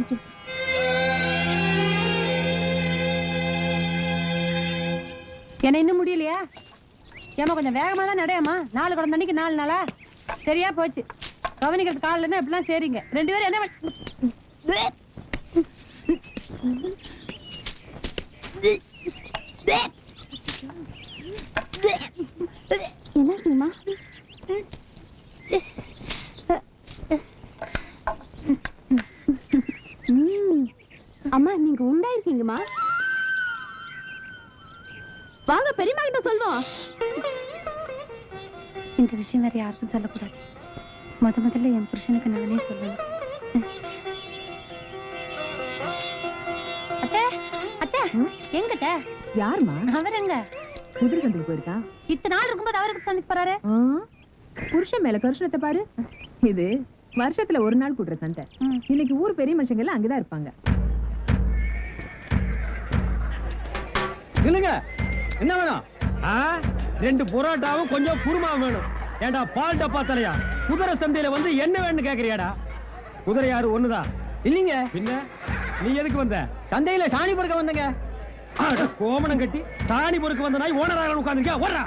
போச்சு. என்ன இன்னும் முடியலையா? ஏமா கொஞ்சம் வேகமா தான் நடையாமா. 4 குழந்தை அன்னைக்கு 4 நாளா சரியா போச்சு. கவனிக்கிறது காலில் இருந்தா எப்படிலாம் சரிங்க 2 பேரும் என்ன என்னாச்சுமா? அம்மா நீங்க உண்டாயிருக்கீங்கம்மா. வாங்க பெரியம்மா கிட்ட சொல்லுவோம். இந்த விஷயம் வேற யாருக்கும் சொல்லக்கூடாது. முதல்ல என் புருஷனுக்கு நானே சொல்லணும். அத்தை அத்தை எங்கட்ட யாருமா? அவரங்க குதிரை சந்தைக்கு போயிருக்கா. இத்தனை நாள் இருக்கும்போது அவருக்கு சந்தைக்கு போறாரு. புருஷன் மேல கருஷணத்தை பாரு. இது வருஷத்துல ஒரு நாள் கூடுற சந்தை. இன்னைக்கு ஊர் பெரிய மனுஷங்க எல்லாம் அங்கதான் இருப்பாங்க. இல்லங்க என்ன வேணும்? 2 புரோட்டாவும் கொஞ்சம் குருமாவும் வேணும். ஏண்டா பால் டப்பா தலையா, குதிரை சந்தையில வந்து என்ன வேணும்னு கேக்குறியாடா? குதிரை யாரு ஒண்ணுதான் இல்லீங்க. பின்ன நீ எதுக்கு வந்த? சந்தையில சாணி பொறுக்க வந்தங்க. கோமணம் கட்டி சாணி பொறுக்க வந்த நாய் ஓனராக உட்கார்ந்துருக்கியா? ஓடுறா.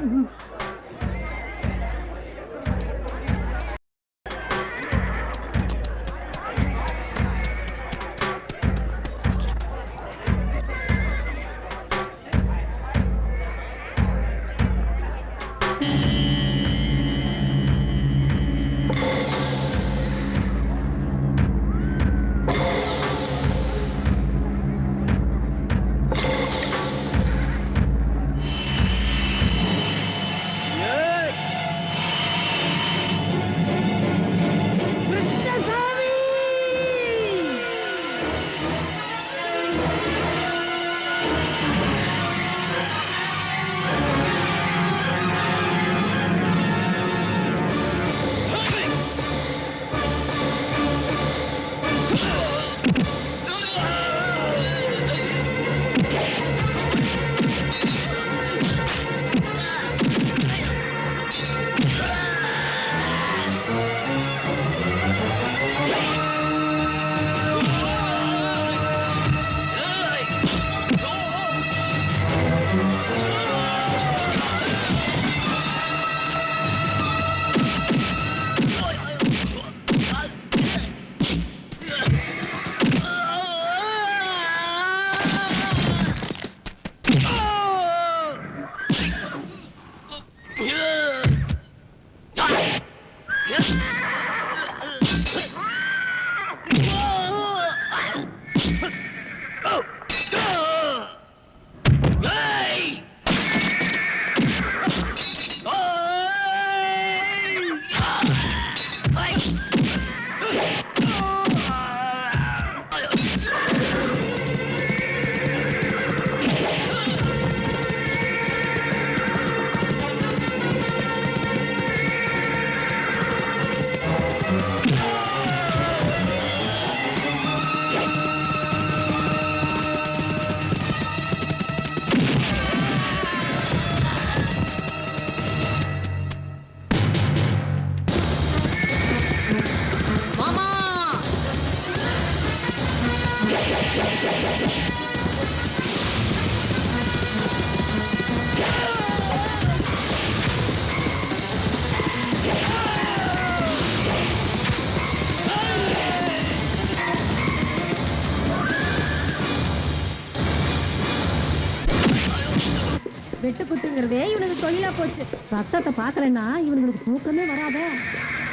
வெட்டுக்குத்துங்கிறதே இவனுக்கு தொழிலா போச்சு. ரத்தத்தை பாக்கலன்னா இவனுக்கு தூக்கமே வராத.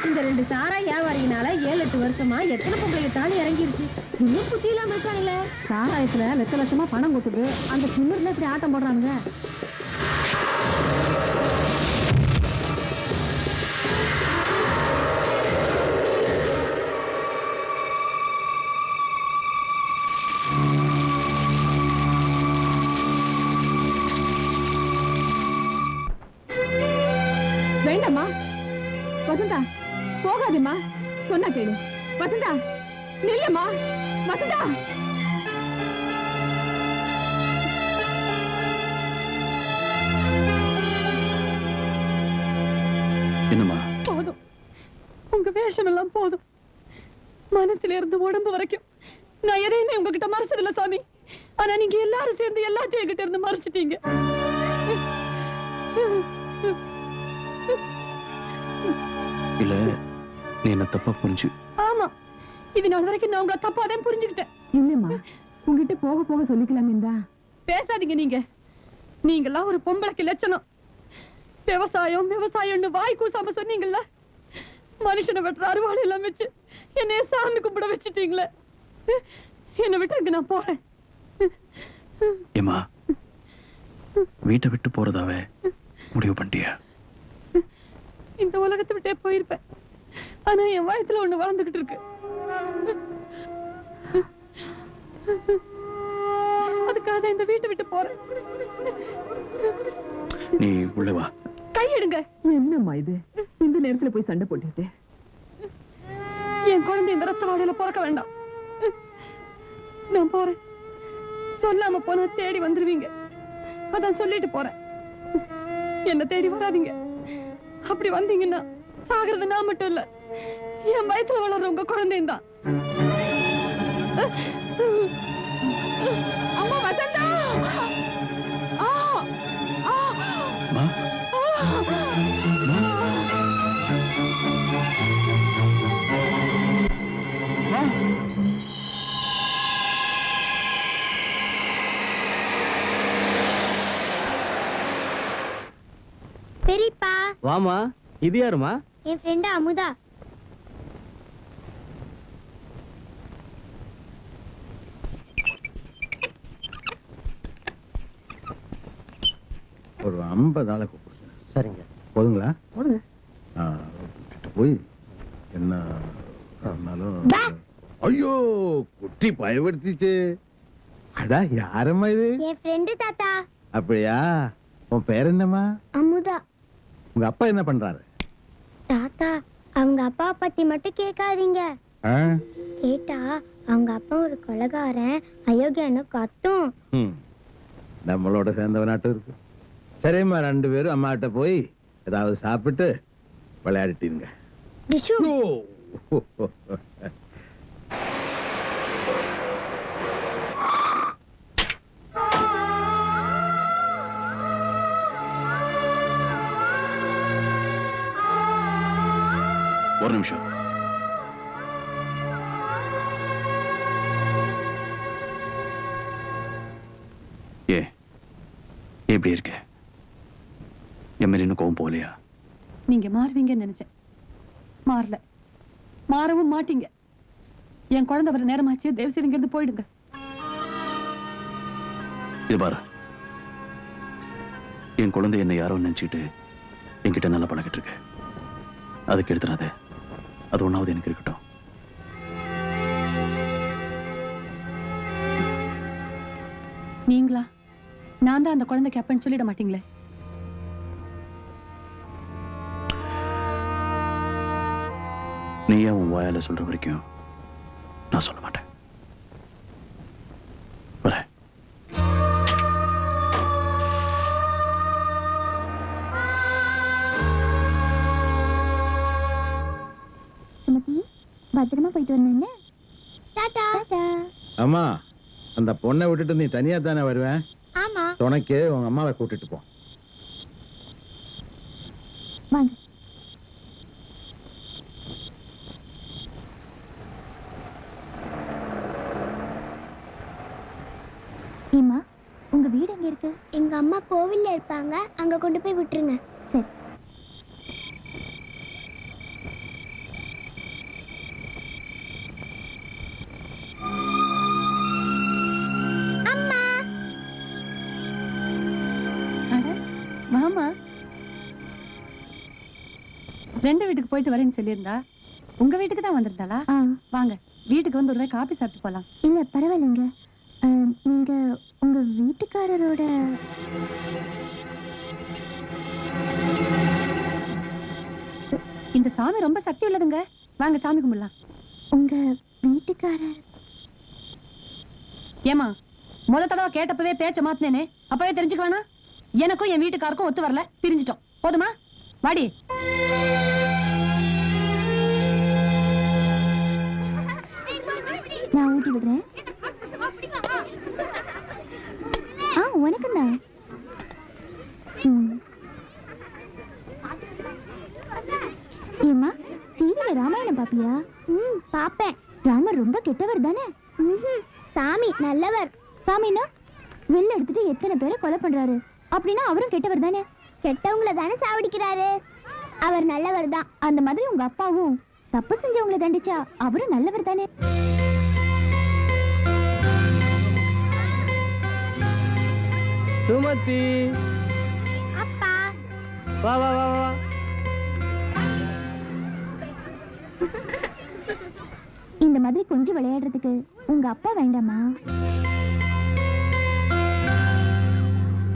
இந்த 2 சாரா வியாபாரினால 7-8 வருஷமா எத்தனை பொங்கலுக்கு தானே இறங்கிருச்சு. இன்னும் புத்தி இல்லாம இருக்கானுல. சாராயத்துல லட்சமா பணம் கொட்டுது. அந்த திமிர்ல இப்படி ஆட்டம் போடுறாங்க. வேண்டாமா வசந்தா, போகாதேம்மா. சொன்னா கேளு வசந்தா. நில்லம்மா வசந்தா. என்னம்மா? போதும், உங்க வேஷம் எல்லாம் போதும். மனசுல இருந்து உடம்பு வரைக்கும் நான் எதையுமே உங்ககிட்ட மறைச்சதில்ல சாமி. ஆனா நீங்க எல்லாரும் சேர்ந்து எல்லாத்தையும் என்கிட்ட இருந்து மறைச்சிட்டீங்க. இல்ல நீ என்ன தப்பா புரிஞ்சு. ஆமா, இது நாள் வரைக்கும் நான் உங்களை தப்பாதான் புரிஞ்சுக்கிட்டேன். இல்லம்மா, உங்ககிட்ட போக போக சொல்லிக்கலாம் இந்தா. பேசாதீங்க. நீங்கெல்லாம் ஒரு பொம்பளைக்கு லட்சணம். விவசாயம் விவசாயம்னு வாய் கூசாம சொன்னீங்கல்ல, மனுஷனை வெட்டுற அறுவாள் எல்லாம் வச்சு என்னைய சாமி கும்பிட வச்சுட்டீங்களே. என்னை விட்டு நான் போறேன். ஏமா வீட்டை விட்டு போறதாவே முடிவு பண்ணிட்டியா? இந்த உலகத்தை விட்டே போயிருப்பேன். ஆனா என் வயசுல ஒண்ணு வளர்ந்துகிட்டு இருக்கு. அதுக்காக இந்த வீட்டை விட்டு போறேன். நீ உள்ள வா. கையெடுங்க. என்னம்மா இது, இந்த நேரத்துல போய் சண்டை போட்டுட்டு? என் குழந்தை இந்த ரத்த வாடையில பிறக்க வேண்டாம். நான் போறேன். சொல்லாம போனா தேடி வந்துருவீங்க. அதான் சொல்லிட்டு போறேன். என்ன தேடி வராதீங்க. அப்படி வந்தீங்கன்னா சாகிறது நான் மட்டும் இல்ல, என் வயசுல வளர்ற உங்க குழந்தையும் தான். அம்மா வசந்தா! மா, பெரியப்பா, வாமா. இது யாருமா? என் ஃப்ரெண்ட் அமுதா. ஒரு 50 ஆளை கூப்பிடுங்க. சரிங்க. போதுங்களா? போதுங்க. கிட்ட போய் என்ன ஆனாலும். ஐயோ, குட்டி பயப்படுத்திச்சு. அடா, யாரம்மா இது? என் ஃப்ரெண்டு தாத்தா. அப்படியா? உன் பேர் என்னம்மா? அமுதா. உங்க அப்பா என்ன பண்றாரு? தாத்தா, அவங்க அப்பா பத்தி மட்டும் கேட்காதீங்க. ஆ? கேட்டா அவங்க அப்பா ஒரு கொலைகாரன், அயோக்கியன்னு கத்தும். ம். நம்மளோட சேர்ந்தவனாட்டம் இருக்கு. சரிம்மா, 2 பேரும் அம்மாட்ட போய் ஏதாவது சாப்பிட்டு விளையாடிட்டீங்க. டிஷு, ஒரு நிமிஷம். எப்படி இருக்க? என் மேல இன்னும் கோவம் போகலையா? நீங்க மாறுவீங்கன்னு நினைச்சேன். மாறல, மாறவும் மாட்டீங்க. என் குழந்தை வர நேரமாச்சு. தயவு செய்து இங்கிருந்து போயிடுங்க. இது பாரு, என் குழந்தை என்ன யாரோ நினைச்சிட்டு என்கிட்ட நல்லா பழகிட்டு இருக்க. அதுக்கு எடுத்துறாத. அது ஒண்ணாவது எனக்கு இருக்கட்டும். நீங்களா? நான் தான் அந்த குழந்தைக்கு அப்பன்னு சொல்லிட மாட்டீங்களே? நீயே உன் வாயால சொல்ற வரைக்கும் நான் சொல்ல மாட்டேன். வரேன். பத்திரமா போயிட்டு வரணும். டாடா. அம்மா, அந்த பொண்ணை விட்டுட்டு நீ தனியா தானே வருவேன்? ஆமா. துணைக்கு உங்க அம்மாவை கூட்டிட்டு போ. வாங்க. ஏமா, உங்க வீடு எங்க இருக்கு? எங்க அம்மா கோவில்ல இருப்பாங்க, அங்க கொண்டு போய் விட்டுருங்க. சரி. மாமா 2 வீட்டுக்கு போயிட்டு வரேன்னு சொல்லியிருந்தா உங்க வீட்டுக்கு தான் வந்திருந்தாளா? வாங்க, வீட்டுக்கு வந்து ஒரு காபி சாப்பிட்டு போலாம். இல்ல, பரவாயில்லைங்க. நீங்க உங்க வீட்டுக்காரரோட இந்த சாமி ரொம்ப சக்தி உள்ளதுங்க. வாங்க சாமி கும்பிடலாம். உங்க வீட்டுக்காரர்? ஏமா, முத தடவை கேட்டப்பவே பேச்ச மாத்தினேனே, அப்பவே தெரிஞ்சுக்க வேணா? எனக்கும் என் வீட்டுக்காருக்கும் ஒத்து வரல, பிரிஞ்சிட்டோம். போதுமா? வாடி. நான் ஊட்டி விடுறேன். உனக்கு தான். ஏம்மா டிவில ராமாயணம் பாப்பியா? பாப்பேன். ராமர் ரொம்ப கெட்டவர் தானே? சாமி நல்லவர். சாமினா வெள்ள எடுத்துட்டு எத்தனை பேரை கொலை பண்றாரு, அப்படின்னா அவரும் கெட்டவர் தானே? கெட்டவங்கள தானே சாவடிக்கிறாரு. அவர் நல்லவர் தான். அந்த மாதிரி உங்க அப்பாவும் தப்பு செஞ்சவங்கள தண்டிச்சா அவரும் நல்லவர் தானே? சுமதி, அப்பா வா வா வா வா. இந்த மாதிரி கொஞ்சம் விளையாடுறதுக்கு உங்க அப்பா வேண்டாமா?